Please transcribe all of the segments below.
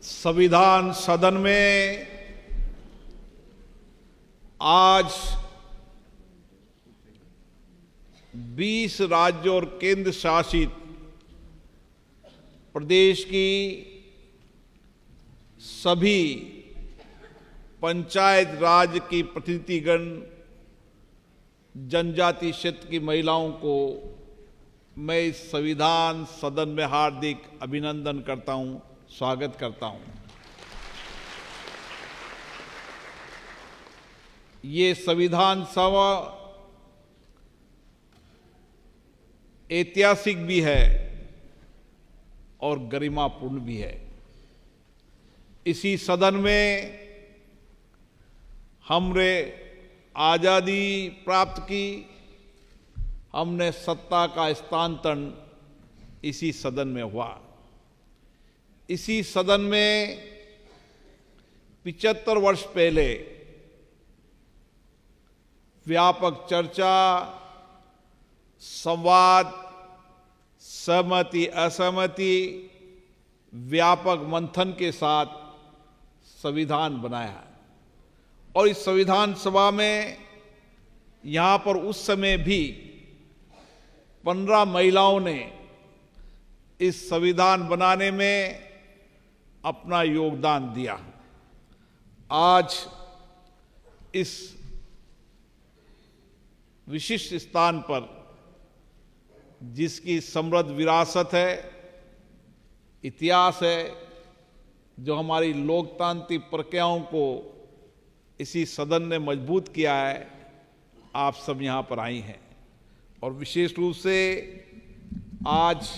संविधान सदन में आज 20 राज्यों और केंद्र शासित प्रदेश की सभी पंचायत राज की प्रतिनिधिगण, जनजाति क्षेत्र की महिलाओं को मैं इस संविधान सदन में हार्दिक अभिनंदन करता हूं, स्वागत करता हूं। ये संविधान सभा ऐतिहासिक भी है और गरिमापूर्ण भी है। इसी सदन में हमने आजादी प्राप्त की, हमने सत्ता का हस्तांतरण इसी सदन में हुआ। इसी सदन में 75 वर्ष पहले व्यापक चर्चा, संवाद, सहमति असहमति, व्यापक मंथन के साथ संविधान बनाया। और इस संविधान सभा में यहां पर उस समय भी 15 महिलाओं ने इस संविधान बनाने में अपना योगदान दिया। आज इस विशिष्ट स्थान पर, जिसकी समृद्ध विरासत है, इतिहास है, जो हमारी लोकतांत्रिक प्रक्रियाओं को इसी सदन ने मजबूत किया है, आप सब यहाँ पर आई हैं। और विशेष रूप से आज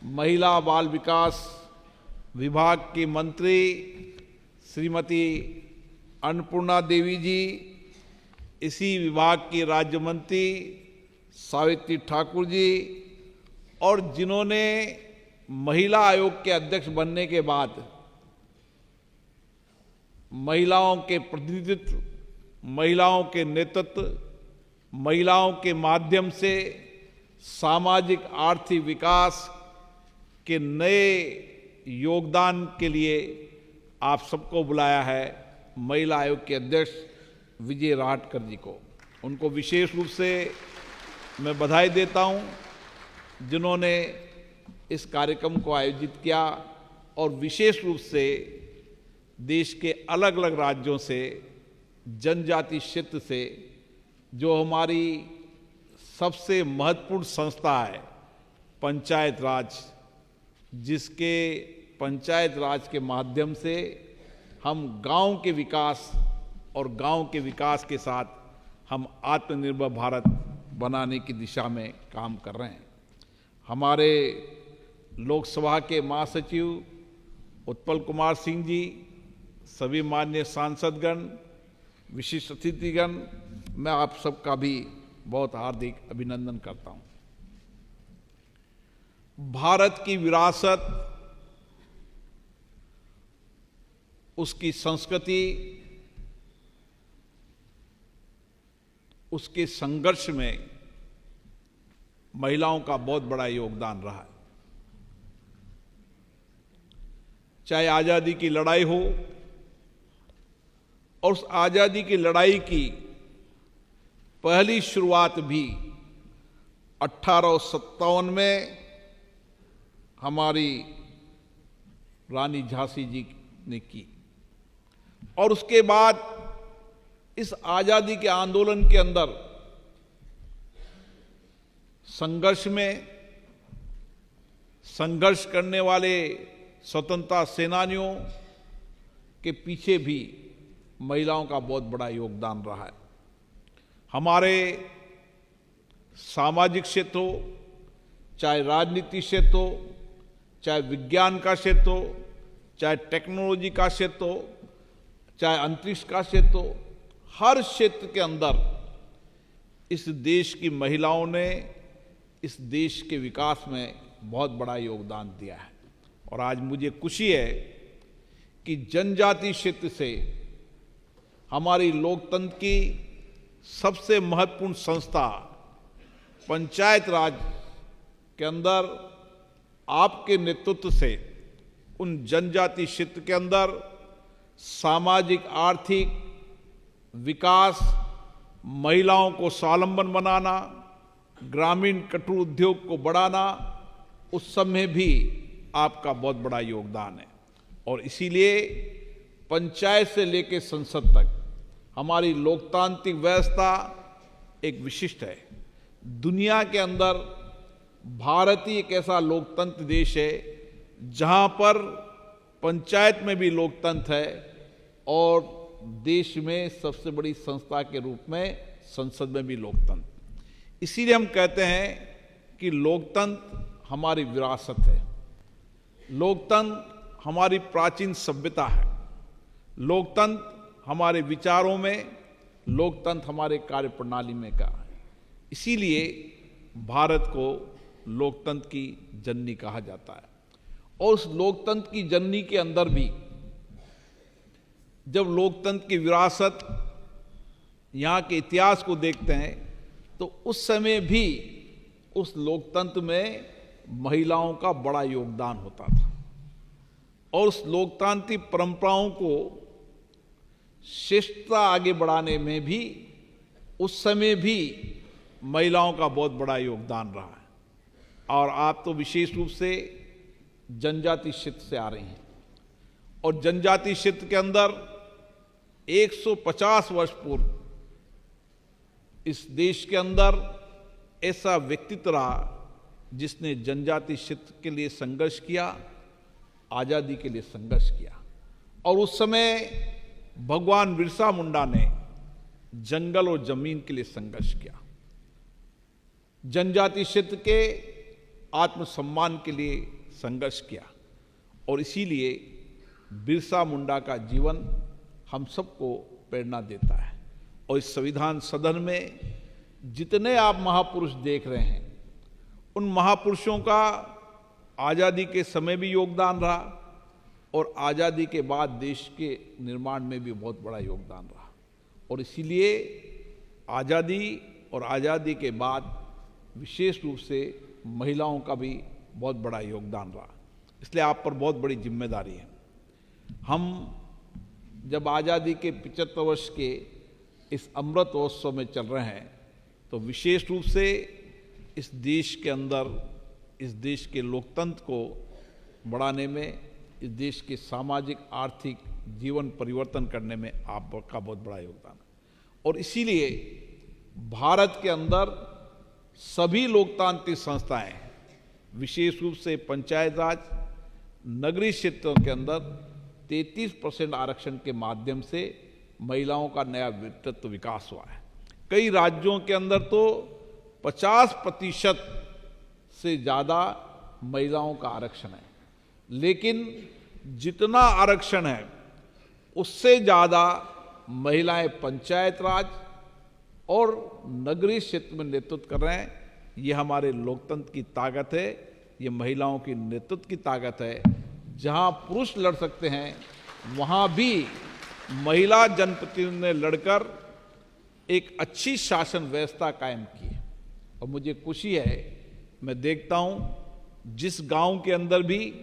महिला बाल विकास विभाग की मंत्री श्रीमती अन्नपूर्णा देवी जी, इसी विभाग की राज्य मंत्री सावित्री ठाकुर जी, और जिन्होंने महिला आयोग के अध्यक्ष बनने के बाद महिलाओं के प्रतिनिधित्व, महिलाओं के नेतृत्व, महिलाओं के माध्यम से सामाजिक आर्थिक विकास के नए योगदान के लिए आप सबको बुलाया है। महिला आयोग के अध्यक्ष विजय राहटकर जी को, उनको विशेष रूप से मैं बधाई देता हूं, जिन्होंने इस कार्यक्रम को आयोजित किया और विशेष रूप से देश के अलग अलग राज्यों से, जनजाति क्षेत्र से, जो हमारी सबसे महत्वपूर्ण संस्था है पंचायत राज, जिसके पंचायत राज के माध्यम से हम गांव के विकास और गांव के विकास के साथ हम आत्मनिर्भर भारत बनाने की दिशा में काम कर रहे हैं। हमारे लोकसभा के महासचिव उत्पल कुमार सिंह जी, सभी माननीय सांसदगण, विशिष्ट अतिथिगण, मैं आप सबका भी बहुत हार्दिक अभिनंदन करता हूं। भारत की विरासत, उसकी संस्कृति, उसके संघर्ष में महिलाओं का बहुत बड़ा योगदान रहा है। चाहे आजादी की लड़ाई हो, और उस आजादी की लड़ाई की पहली शुरुआत भी 1857 में हमारी रानी झांसी जी ने की। और उसके बाद इस आजादी के आंदोलन के अंदर संघर्ष करने वाले स्वतंत्रता सेनानियों के पीछे भी महिलाओं का बहुत बड़ा योगदान रहा है। हमारे सामाजिक क्षेत्र हो, चाहे राजनीति क्षेत्र हो, चाहे विज्ञान का क्षेत्र हो, चाहे टेक्नोलॉजी का क्षेत्र हो, चाहे अंतरिक्ष का क्षेत्र हो, हर क्षेत्र के अंदर इस देश की महिलाओं ने इस देश के विकास में बहुत बड़ा योगदान दिया है। और आज मुझे खुशी है कि जनजाति क्षेत्र से हमारी लोकतंत्र की सबसे महत्वपूर्ण संस्था पंचायत राज के अंदर आपके नेतृत्व से उन जनजाति क्षेत्र के अंदर सामाजिक आर्थिक विकास, महिलाओं को स्वावलंबन बनाना, ग्रामीण कुटीर उद्योग को बढ़ाना, उस सब में भी आपका बहुत बड़ा योगदान है। और इसीलिए पंचायत से लेकर संसद तक हमारी लोकतांत्रिक व्यवस्था एक विशिष्ट है। दुनिया के अंदर भारत ही एक ऐसा लोकतंत्र देश है जहां पर पंचायत में भी लोकतंत्र है और देश में सबसे बड़ी संस्था के रूप में संसद में भी लोकतंत्र। इसीलिए हम कहते हैं कि लोकतंत्र हमारी विरासत है, लोकतंत्र हमारी प्राचीन सभ्यता है, लोकतंत्र हमारे विचारों में, लोकतंत्र हमारे कार्यप्रणाली में का है। इसीलिए भारत को लोकतंत्र की जननी कहा जाता है। और उस लोकतंत्र की जननी के अंदर भी जब लोकतंत्र की विरासत, यहाँ के इतिहास को देखते हैं तो उस समय भी उस लोकतंत्र में महिलाओं का बड़ा योगदान होता था और उस लोकतांत्रिक परंपराओं को श्रेष्ठता आगे बढ़ाने में भी उस समय भी महिलाओं का बहुत बड़ा योगदान रहा है। और आप तो विशेष रूप से जनजाति क्षेत्र से आ रही हैं और जनजाति क्षेत्र के अंदर 150 वर्ष पूर्व इस देश के अंदर ऐसा व्यक्तित्व रहा जिसने जनजाति क्षेत्र के लिए संघर्ष किया, आजादी के लिए संघर्ष किया। और उस समय भगवान बिरसा मुंडा ने जंगल और जमीन के लिए संघर्ष किया, जनजाति क्षेत्र के आत्मसम्मान के लिए संघर्ष किया। और इसीलिए बिरसा मुंडा का जीवन हम सबको प्रेरणा देता है। और इस संविधान सदन में जितने आप महापुरुष देख रहे हैं, उन महापुरुषों का आज़ादी के समय भी योगदान रहा और आज़ादी के बाद देश के निर्माण में भी बहुत बड़ा योगदान रहा। और इसीलिए आज़ादी और आज़ादी के बाद विशेष रूप से महिलाओं का भी बहुत बड़ा योगदान रहा। इसलिए आप पर बहुत बड़ी जिम्मेदारी है। हम जब आज़ादी के 75 वर्ष के इस अमृत महोत्सव में चल रहे हैं तो विशेष रूप से इस देश के अंदर, इस देश के लोकतंत्र को बढ़ाने में, इस देश के सामाजिक आर्थिक जीवन परिवर्तन करने में आपका बहुत बड़ा योगदान है। और इसीलिए भारत के अंदर सभी लोकतांत्रिक संस्थाएं, विशेष रूप से पंचायत राज, नगरीय क्षेत्रों के अंदर 33% आरक्षण के माध्यम से महिलाओं का नया व्यक्तित्व विकास हुआ है। कई राज्यों के अंदर तो 50% से ज़्यादा महिलाओं का आरक्षण है, लेकिन जितना आरक्षण है उससे ज़्यादा महिलाएं पंचायत राज और नगरीय क्षेत्र में नेतृत्व कर रहे हैं। ये हमारे लोकतंत्र की ताकत है, ये महिलाओं की नेतृत्व की ताकत है। जहां पुरुष लड़ सकते हैं वहां भी महिला जनप्रतिनिधि ने लड़कर एक अच्छी शासन व्यवस्था कायम की है। और मुझे खुशी है, मैं देखता हूं जिस गांव के अंदर भी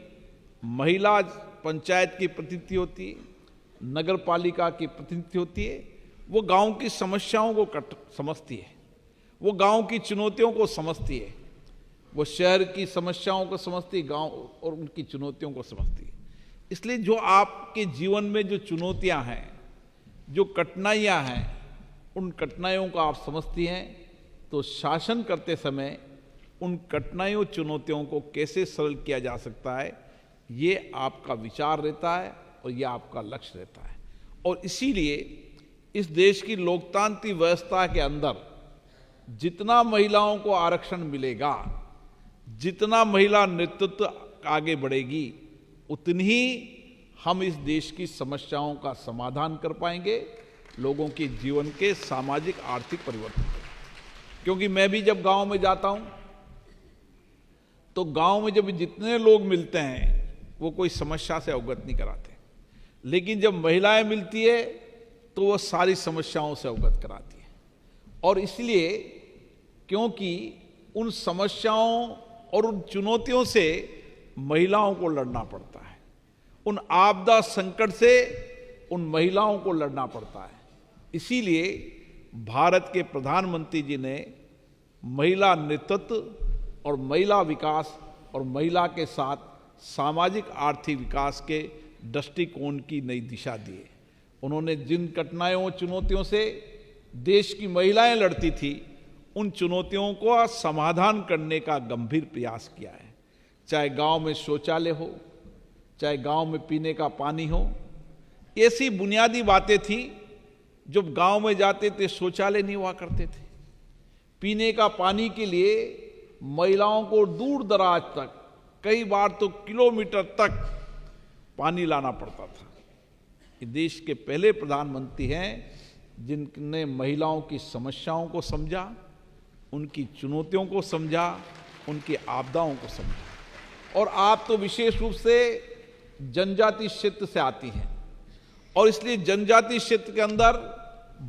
महिला पंचायत की प्रतिनिधि होती है, नगर पालिका की प्रतिनिधि होती है, वो गांव की समस्याओं को समझती है, वो गांव की चुनौतियों को समझती है, वो शहर की समस्याओं को समझती है, गांव और उनकी चुनौतियों को समझती है। इसलिए जो आपके जीवन में जो चुनौतियां हैं, जो कठिनाइयां हैं, उन कठिनाइयों को आप समझती हैं तो शासन करते समय उन कठिनाइयों चुनौतियों को कैसे सरल किया जा सकता है, ये आपका विचार रहता है और ये आपका लक्ष्य रहता है। और इसीलिए इस देश की लोकतांत्रिक व्यवस्था के अंदर जितना महिलाओं को आरक्षण मिलेगा, जितना महिला नेतृत्व आगे बढ़ेगी, उतनी ही हम इस देश की समस्याओं का समाधान कर पाएंगे, लोगों के जीवन के सामाजिक आर्थिक परिवर्तन। क्योंकि मैं भी जब गांव में जाता हूं तो गांव में जब जितने लोग मिलते हैं वो कोई समस्या से अवगत नहीं कराते, लेकिन जब महिलाएं मिलती है तो वो सारी समस्याओं से अवगत कराती है। और इसलिए क्योंकि उन समस्याओं और उन चुनौतियों से महिलाओं को लड़ना पड़ता है, उन आपदा संकट से उन महिलाओं को लड़ना पड़ता है। इसीलिए भारत के प्रधानमंत्री जी ने महिला नेतृत्व और महिला विकास और महिला के साथ सामाजिक आर्थिक विकास के दृष्टिकोण की नई दिशा दी है। उन्होंने जिन कठिनाइयों चुनौतियों से देश की महिलाएं लड़ती थी, उन चुनौतियों को समाधान करने का गंभीर प्रयास किया है। चाहे गांव में शौचालय हो, चाहे गांव में पीने का पानी हो, ऐसी बुनियादी बातें थी। जब गांव में जाते थे शौचालय नहीं हुआ करते थे। पीने का पानी के लिए महिलाओं को दूर दराज तक, कई बार तो किलोमीटर तक पानी लाना पड़ता था। ये देश के पहले प्रधानमंत्री हैं जिनने महिलाओं की समस्याओं को समझा, उनकी चुनौतियों को समझा, उनकी आपदाओं को समझा। और आप तो विशेष रूप से जनजातीय क्षेत्र से आती हैं और इसलिए जनजातीय क्षेत्र के अंदर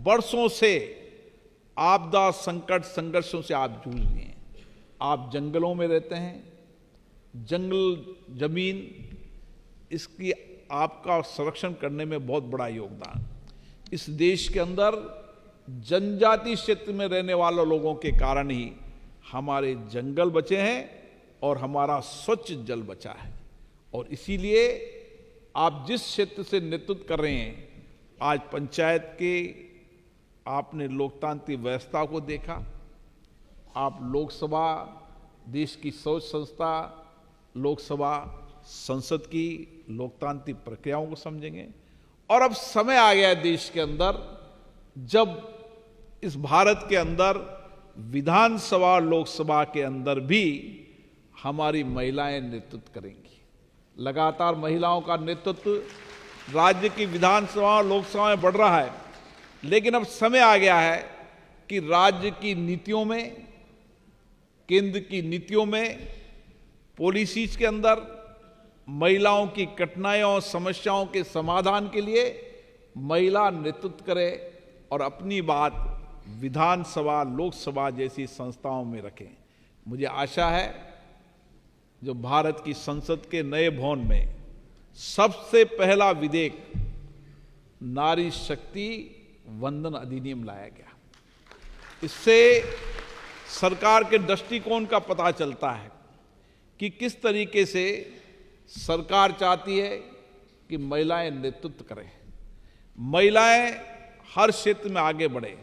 वर्षों से आपदा संकट संघर्षों से आप जूझ रही हैं। आप जंगलों में रहते हैं, जंगल जमीन इसकी आपका संरक्षण करने में बहुत बड़ा योगदान। इस देश के अंदर जनजातीय क्षेत्र में रहने वाले लोगों के कारण ही हमारे जंगल बचे हैं और हमारा स्वच्छ जल बचा है। और इसीलिए आप जिस क्षेत्र से नेतृत्व कर रहे हैं, आज पंचायत के आपने लोकतांत्रिक व्यवस्था को देखा, आप लोकसभा देश की सर्वोच्च संस्था लोकसभा संसद की लोकतांत्रिक प्रक्रियाओं को समझेंगे। और अब समय आ गया है देश के अंदर जब इस भारत के अंदर विधानसभा लोकसभा के अंदर भी हमारी महिलाएं नेतृत्व करेंगी। लगातार महिलाओं का नेतृत्व राज्य की विधानसभा लोकसभा में बढ़ रहा है, लेकिन अब समय आ गया है कि राज्य की नीतियों में, केंद्र की नीतियों में, पॉलिसीज के अंदर महिलाओं की कठिनाइयों समस्याओं के समाधान के लिए महिला नेतृत्व करे और अपनी बात विधानसभा लोकसभा जैसी संस्थाओं में रखें। मुझे आशा है जो भारत की संसद के नए भवन में सबसे पहला विधेयक नारी शक्ति वंदन अधिनियम लाया गया, इससे सरकार के दृष्टिकोण का पता चलता है कि किस तरीके से सरकार चाहती है कि महिलाएं नेतृत्व करें, महिलाएं हर क्षेत्र में आगे बढ़े।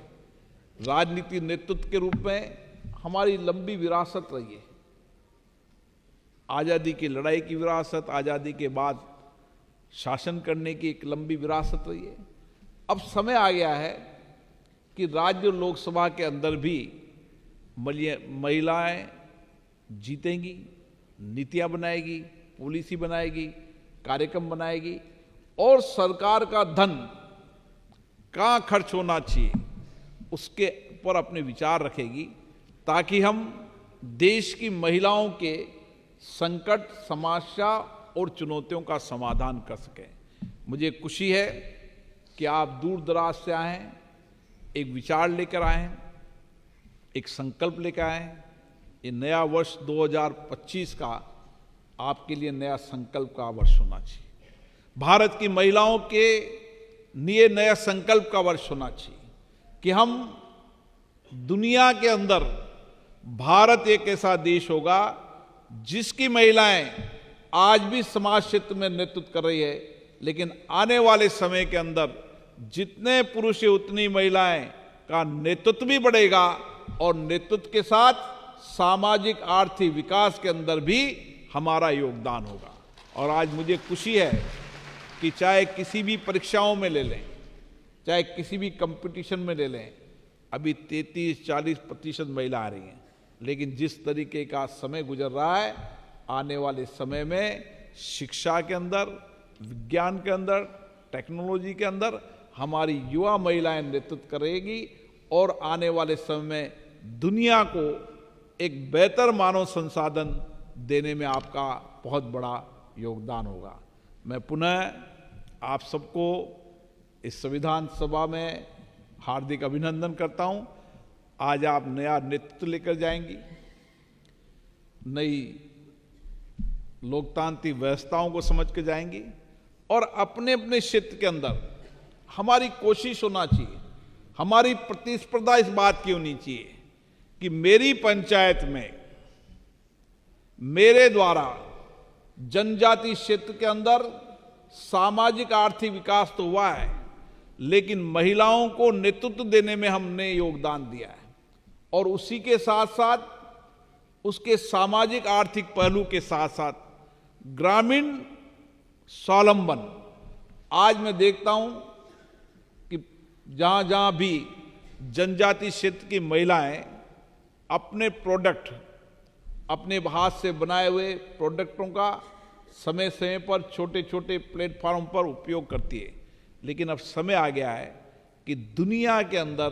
राजनीति नेतृत्व के रूप में हमारी लंबी विरासत रही है, आज़ादी की लड़ाई की विरासत, आज़ादी के बाद शासन करने की एक लंबी विरासत रही है। अब समय आ गया है कि राज्य लोकसभा के अंदर भी महिलाएं जीतेंगी, नीतियां बनाएगी, पॉलिसी बनाएगी, कार्यक्रम बनाएगी और सरकार का धन कहाँ खर्च होना चाहिए उसके पर अपने विचार रखेगी, ताकि हम देश की महिलाओं के संकट, समस्या और चुनौतियों का समाधान कर सकें। मुझे खुशी है कि आप दूर दराज से आए हैं, एक विचार लेकर आए हैं, एक संकल्प लेकर आए हैं। ये नया वर्ष 2025 का आपके लिए नया संकल्प का वर्ष होना चाहिए। भारत की महिलाओं के लिए नया संकल्प का वर्ष होना चाहिए कि हम दुनिया के अंदर, भारत एक ऐसा देश होगा जिसकी महिलाएं आज भी समाज क्षेत्र में नेतृत्व कर रही है, लेकिन आने वाले समय के अंदर जितने पुरुष है उतनी महिलाएं का नेतृत्व भी बढ़ेगा और नेतृत्व के साथ सामाजिक आर्थिक विकास के अंदर भी हमारा योगदान होगा। और आज मुझे खुशी है कि चाहे किसी भी परीक्षाओं में ले लें, चाहे किसी भी कंपटीशन में ले लें, अभी 33-40% महिला आ रही हैं, लेकिन जिस तरीके का समय गुजर रहा है, आने वाले समय में शिक्षा के अंदर, विज्ञान के अंदर, टेक्नोलॉजी के अंदर हमारी युवा महिलाएं नेतृत्व करेगी और आने वाले समय में दुनिया को एक बेहतर मानव संसाधन देने में आपका बहुत बड़ा योगदान होगा। मैं पुनः आप सबको इस संविधान सभा में हार्दिक अभिनंदन करता हूं। आज आप नया नेतृत्व लेकर जाएंगी, नई लोकतांत्रिक व्यवस्थाओं को समझ के जाएंगी और अपने अपने क्षेत्र के अंदर हमारी कोशिश होना चाहिए, हमारी प्रतिस्पर्धा इस बात की होनी चाहिए कि मेरी पंचायत में मेरे द्वारा जनजाति क्षेत्र के अंदर सामाजिक आर्थिक विकास तो हुआ है, लेकिन महिलाओं को नेतृत्व देने में हमने योगदान दिया है और उसी के साथ साथ उसके सामाजिक आर्थिक पहलू के साथ साथ ग्रामीण स्वावलंबन। आज मैं देखता हूं कि जहां जहां भी जनजाति क्षेत्र की महिलाएं अपने प्रोडक्ट, अपने हाथ से बनाए हुए प्रोडक्टों का समय समय पर छोटे छोटे प्लेटफॉर्म पर उपयोग करती है, लेकिन अब समय आ गया है कि दुनिया के अंदर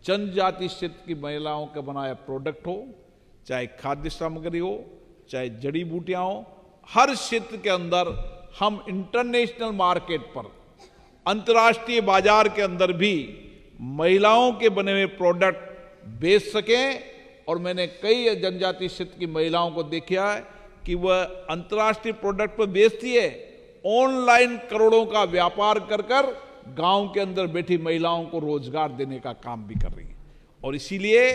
जनजाति क्षेत्र की महिलाओं का बनाया प्रोडक्ट हो, चाहे खाद्य सामग्री हो, चाहे जड़ी बूटियां हो, हर क्षेत्र के अंदर हम इंटरनेशनल मार्केट पर, अंतर्राष्ट्रीय बाजार के अंदर भी महिलाओं के बने हुए प्रोडक्ट बेच सकें। और मैंने कई जनजाति क्षेत्र की महिलाओं को देखा है कि वह अंतर्राष्ट्रीय प्रोडक्ट पर बेचती है, ऑनलाइन करोड़ों का व्यापार कर कर गांव के अंदर बैठी महिलाओं को रोजगार देने का काम भी कर रही है। और इसीलिए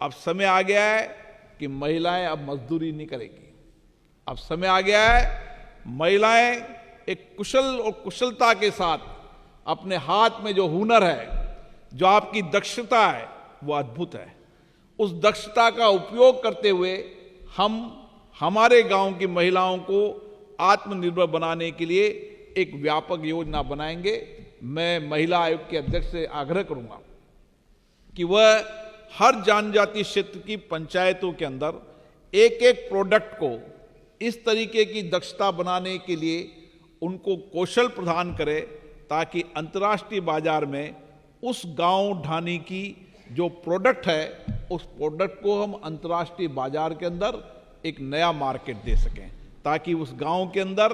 अब समय आ गया है कि महिलाएं अब मजदूरी नहीं करेगी। अब समय आ गया है महिलाएं एक कुशल और कुशलता के साथ अपने हाथ में जो हुनर है, जो आपकी दक्षता है, वो अद्भुत है। उस दक्षता का उपयोग करते हुए हम हमारे गांव की महिलाओं को आत्मनिर्भर बनाने के लिए एक व्यापक योजना बनाएंगे। मैं महिला आयोग के अध्यक्ष से आग्रह करूंगा कि वह हर जनजाति क्षेत्र की पंचायतों के अंदर एक एक प्रोडक्ट को इस तरीके की दक्षता बनाने के लिए उनको कौशल प्रदान करे, ताकि अंतर्राष्ट्रीय बाजार में उस गांव ढाणी की जो प्रोडक्ट है, उस प्रोडक्ट को हम अंतर्राष्ट्रीय बाजार के अंदर एक नया मार्केट दे सकें, ताकि उस गांव के अंदर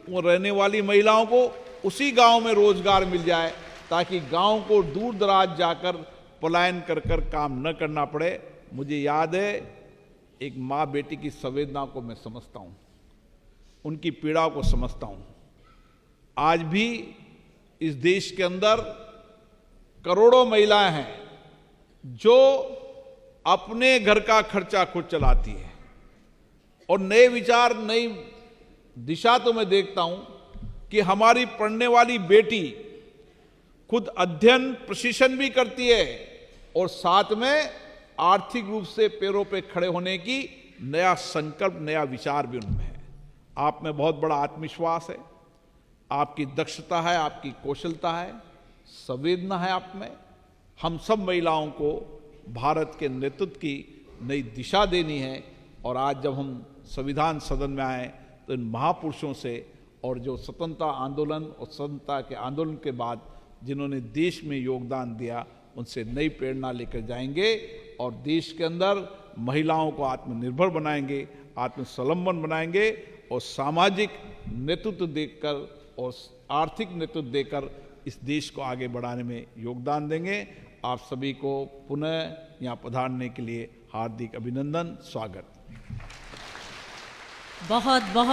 वो रहने वाली महिलाओं को उसी गांव में रोजगार मिल जाए, ताकि गांव को दूर दराज जाकर पलायन कर कर काम न करना पड़े। मुझे याद है, एक माँ बेटी की संवेदना को मैं समझता हूँ, उनकी पीड़ा को समझता हूँ। आज भी इस देश के अंदर करोड़ों महिलाएं हैं जो अपने घर का खर्चा खुद चलाती है और नए विचार, नई दिशा तो मैं देखता हूं कि हमारी पढ़ने वाली बेटी खुद अध्ययन प्रशिक्षण भी करती है और साथ में आर्थिक रूप से पैरों पे खड़े होने की नया संकल्प, नया विचार भी उनमें है। आप में बहुत बड़ा आत्मविश्वास है, आपकी दक्षता है, आपकी कौशलता है, संवेदना है आप में। हम सब महिलाओं को भारत के नेतृत्व की नई दिशा देनी है। और आज जब हम संविधान सदन में आए तो इन महापुरुषों से, और जो स्वतंत्रता आंदोलन और स्वतंत्रता के आंदोलन के बाद जिन्होंने देश में योगदान दिया, उनसे नई प्रेरणा लेकर जाएंगे और देश के अंदर महिलाओं को आत्मनिर्भर बनाएंगे, आत्मस्वावलंबन बनाएंगे और सामाजिक नेतृत्व देकर और आर्थिक नेतृत्व देकर इस देश को आगे बढ़ाने में योगदान देंगे। आप सभी को पुनः यहाँ पधारने के लिए हार्दिक अभिनंदन, स्वागत। बहुत बहुत